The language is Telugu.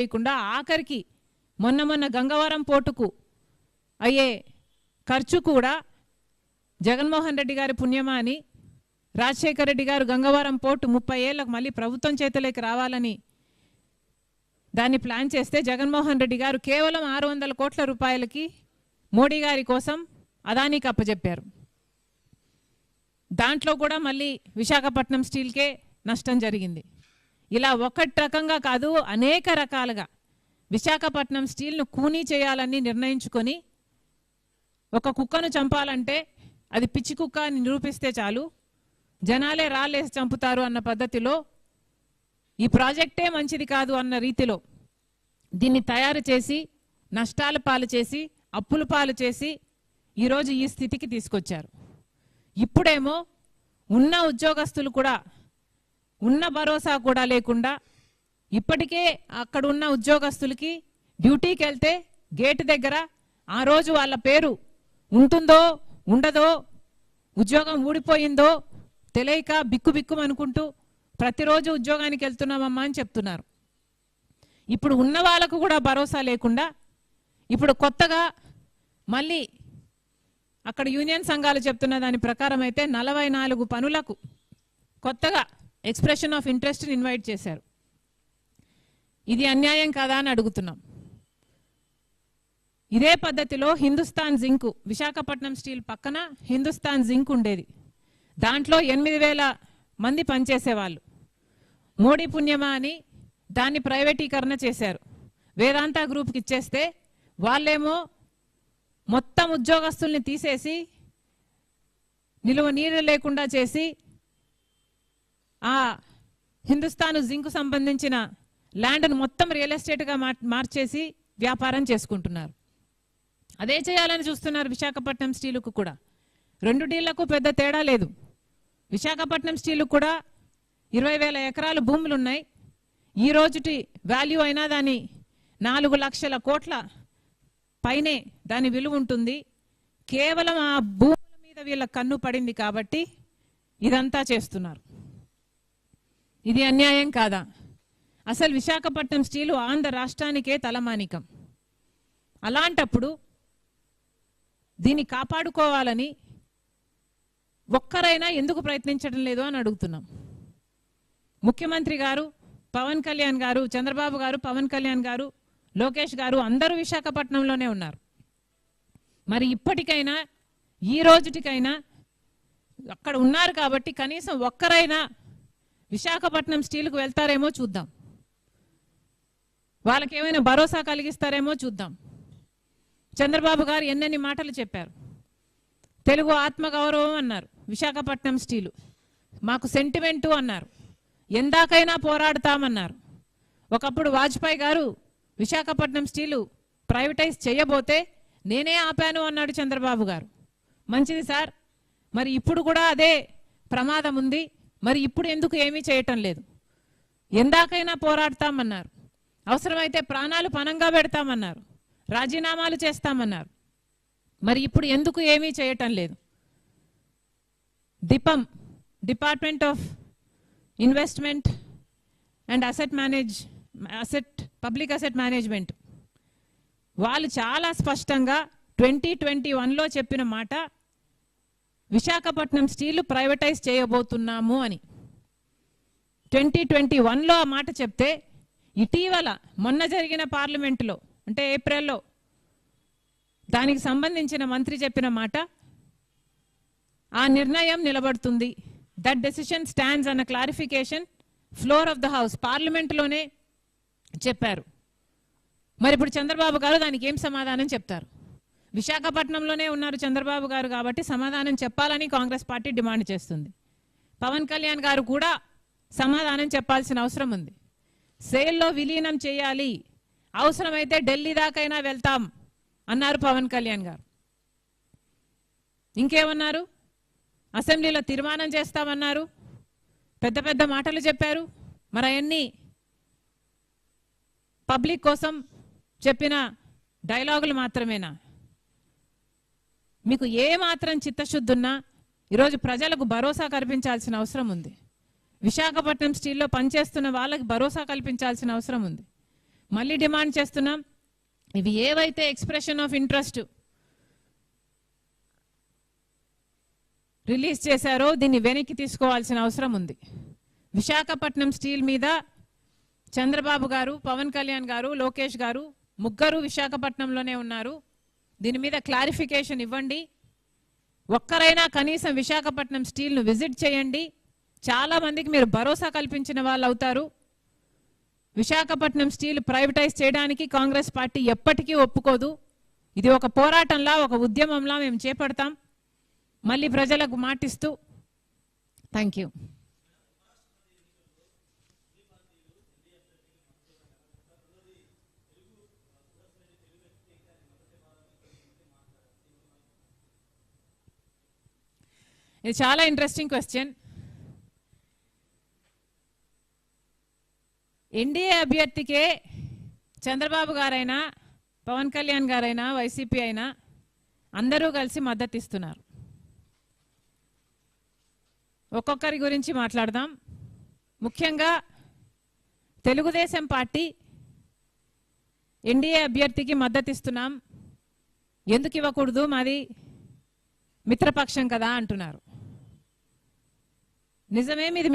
లేకుండా ఆఖరికి మొన్న గంగవరం పోర్టుకు అయ్యే ఖర్చు కూడా జగన్మోహన్ రెడ్డి గారి పుణ్యమా అని రాజశేఖర రెడ్డి గారు గంగవరం పోర్టు 30 ఏళ్లకు మళ్ళీ ప్రభుత్వం చేతులకు రావాలని దాన్ని ప్లాన్ చేస్తే జగన్మోహన్ రెడ్డి గారు కేవలం 600 కోట్ల రూపాయలకి మోడీ గారి కోసం అదానికి అప్పచెప్పారు. దాంట్లో కూడా మళ్ళీ విశాఖపట్నం స్టీల్కే నష్టం జరిగింది. ఇలా ఒకటి రకంగా కాదు అనేక రకాలుగా విశాఖపట్నం స్టీల్ను కూనీ చేయాలని నిర్ణయించుకొని ఒక కుక్కను చంపాలంటే అది పిచ్చి కుక్క అని నిరూపిస్తే చాలు జనాలే రాళ్ళేసి చంపుతారు అన్న పద్ధతిలో ఈ ప్రాజెక్టే మంచిది కాదు అన్న రీతిలో దీన్ని తయారు చేసి నష్టాల పాలు చేసి అప్పుల పాలు చేసి ఈరోజు ఈ స్థితికి తీసుకొచ్చారు. ఇప్పుడేమో ఉన్న ఉద్యోగస్తులు కూడా ఉన్న భరోసా కూడా లేకుండా ఇప్పటికే అక్కడ ఉన్న ఉద్యోగస్తులకి డ్యూటీకి వెళ్తే గేటు దగ్గర ఆ రోజు వాళ్ళ పేరు ఉంటుందో ఉండదో ఉద్యోగం ఊడిపోయిందో తెలియక బిక్కు అనుకుంటూ ప్రతిరోజు ఉద్యోగానికి వెళ్తున్నామమ్మా అని చెప్తున్నారు. ఇప్పుడు ఉన్న వాళ్ళకు కూడా భరోసా లేకుండా ఇప్పుడు కొత్తగా మళ్ళీ అక్కడ యూనియన్ సంఘాలు చెప్తున్న దాని ప్రకారం అయితే 44 పనులకు కొత్తగా ఎక్స్ప్రెషన్ ఆఫ్ ఇంట్రెస్ట్ని ఇన్వైట్ చేశారు. ఇది అన్యాయం కాదా అని అడుగుతున్నాం. ఇదే పద్ధతిలో హిందుస్థాన్ జింక్ విశాఖపట్నం స్టీల్ పక్కన హిందుస్థాన్ జింక్ ఉండేది. దాంట్లో 8000 మంది పనిచేసేవాళ్ళు. మోడీ పుణ్యమా అని దాన్ని ప్రైవేటీకరణ చేశారు. వేదాంత గ్రూప్కి ఇచ్చేస్తే వాళ్ళేమో మొత్తం ఉద్యోగస్తుల్ని తీసేసి నిలువ నీరు లేకుండా చేసి ఆ హిందుస్థాన్ జింక్ సంబంధించిన ల్యాండ్ను మొత్తం రియల్ ఎస్టేట్గా మార్చేసి వ్యాపారం చేసుకుంటున్నారు. అదే చేయాలని చూస్తున్నారు విశాఖపట్నం స్టీలుకు కూడా. 2 డీళ్లకు పెద్ద తేడా లేదు. విశాఖపట్నం స్టీలుకు కూడా 20,000 ఎకరాలు భూములు ఉన్నాయి. ఈ రోజుటి వాల్యూ అయినా దాని 4 లక్షల కోట్ల పైనే దాని విలువ ఉంటుంది. కేవలం ఆ భూముల మీద వీళ్ళ కన్ను పడింది కాబట్టి ఇదంతా చేస్తున్నారు. ఇది అన్యాయం కాదా? అసలు విశాఖపట్నం స్టీలు ఆంధ్ర రాష్ట్రానికే తలమానికం. అలాంటప్పుడు దీన్ని కాపాడుకోవాలని ఒక్కరైనా ఎందుకు ప్రయత్నించడం లేదు అని అడుగుతున్నాం. ముఖ్యమంత్రి గారు, పవన్ కళ్యాణ్ గారు, చంద్రబాబు గారు, పవన్ కళ్యాణ్ గారు, లోకేష్ గారు అందరూ విశాఖపట్నంలోనే ఉన్నారు. మరి ఇప్పటికైనా ఈ రోజుటికైనా అక్కడ ఉన్నారు కాబట్టి కనీసం ఒక్కరైనా విశాఖపట్నం స్టీల్కు వెళ్తారేమో చూద్దాం. వాళ్ళకి ఏమైనా భరోసా కలిగిస్తారేమో చూద్దాం. చంద్రబాబు గారు ఎన్నెన్ని మాటలు చెప్పారు. తెలుగు ఆత్మగౌరవం అన్నారు, విశాఖపట్నం స్టీలు మాకు సెంటిమెంటు అన్నారు, ఎందాకైనా పోరాడతామన్నారు. ఒకప్పుడు వాజ్పేయి గారు విశాఖపట్నం స్టీలు ప్రైవేటైజ్ చేయబోతే నేనే ఆపాను అన్నాడు చంద్రబాబు గారు. మంచిది సార్, మరి ఇప్పుడు కూడా అదే ప్రమాదం ఉంది, మరి ఇప్పుడు ఎందుకు ఏమీ చేయటం లేదు? ఎందాకైనా పోరాడతామన్నారు, అవసరమైతే ప్రాణాలు పణంగా పెడతామన్నారు, రాజీనామాలు చేస్తామన్నారు. మరి ఇప్పుడు ఎందుకు ఏమీ చేయటం లేదు? డిపం department of investment and public asset management వాళ్ళు చాలా స్పష్టంగా 2021లో చెప్పిన మాట విశాఖపట్నం స్టీలు ప్రైవేటైజ్ చేయబోతున్నాము అని. 2021లో ఆ మాట చెప్తే ఇటీవల మొన్న జరిగిన పార్లమెంటులో అంటే ఏప్రిల్లో దానికి సంబంధించిన మంత్రి చెప్పిన మాట ఆ నిర్ణయం నిలబడుతుంది, దట్ డెసిషన్ స్టాండ్స్ అన్న clarification floor of the house పార్లమెంటులోనే చెప్పారు. మరి ఇప్పుడు చంద్రబాబు గారు దానికి ఏం సమాధానం చెప్తారు? విశాఖపట్నంలోనే ఉన్నారు చంద్రబాబు గారు కాబట్టి సమాధానం చెప్పాలని కాంగ్రెస్ పార్టీ డిమాండ్ చేస్తుంది. పవన్ కళ్యాణ్ గారు కూడా సమాధానం చెప్పాల్సిన అవసరం ఉంది. సేల్లో విలీనం చేయాలి, అవసరమైతే ఢిల్లీ దాకైనా వెళ్తాం అన్నారు పవన్ కళ్యాణ్ గారు. ఇంకేమన్నారు? అసెంబ్లీలో తీర్మానం చేస్తామన్నారు, పెద్ద పెద్ద మాటలు చెప్పారు. మరి అవన్నీ పబ్లిక్ కోసం చెప్పిన డైలాగులు మాత్రమేనా? మీకు ఏ మాత్రం చిత్తశుద్ధి ఉన్నా ఈరోజు ప్రజలకు భరోసా కల్పించాల్సిన అవసరం ఉంది. విశాఖపట్నం స్టీల్లో పనిచేస్తున్న వాళ్ళకి భరోసా కల్పించాల్సిన అవసరం ఉంది. మళ్ళీ డిమాండ్ చేస్తున్నాం, ఇవి ఏవైతే ఎక్స్ప్రెషన్ ఆఫ్ ఇంట్రెస్ట్ రిలీజ్ చేశారో దీన్ని వెనక్కి తీసుకోవాల్సిన అవసరం ఉంది. విశాఖపట్నం స్టీల్ మీద చంద్రబాబు గారు, పవన్ కళ్యాణ్ గారు, లోకేష్ గారు ముగ్గురు విశాఖపట్నంలోనే ఉన్నారు. దీని మీద క్లారిఫికేషన్ ఇవ్వండి. ఒక్కరైనా కనీసం విశాఖపట్నం స్టీల్ను విజిట్ చేయండి. చాలా మందికి మీరు భరోసా కల్పించిన వాళ్ళు అవుతారు. విశాఖపట్నం స్టీల్ ప్రైవేటైజ్ చేయడానికి కాంగ్రెస్ పార్టీ ఎప్పటికీ ఒప్పుకోదు. ఇది ఒక పోరాటంలా, ఒక ఉద్యమంలా మేము చేపడతాం. మళ్ళీ ప్రజలకు మాటిస్తూ థ్యాంక్ యూ. ఇది చాలా ఇంట్రెస్టింగ్ క్వశ్చన్. ఎన్డీఏ అభ్యర్థికే చంద్రబాబు గారైనా, పవన్ కళ్యాణ్ గారైనా, వైసీపీ అయినా అందరూ కలిసి మద్దతు ఇస్తున్నారు. ఒక్కొక్కరి గురించి మాట్లాడదాం. ముఖ్యంగా తెలుగుదేశం పార్టీ ఎన్డీఏ అభ్యర్థికి మద్దతు ఇస్తున్నాం, ఎందుకు ఇవ్వకూడదు, మాది మిత్రపక్షం కదా అంటున్నారు. నిజమే, మీది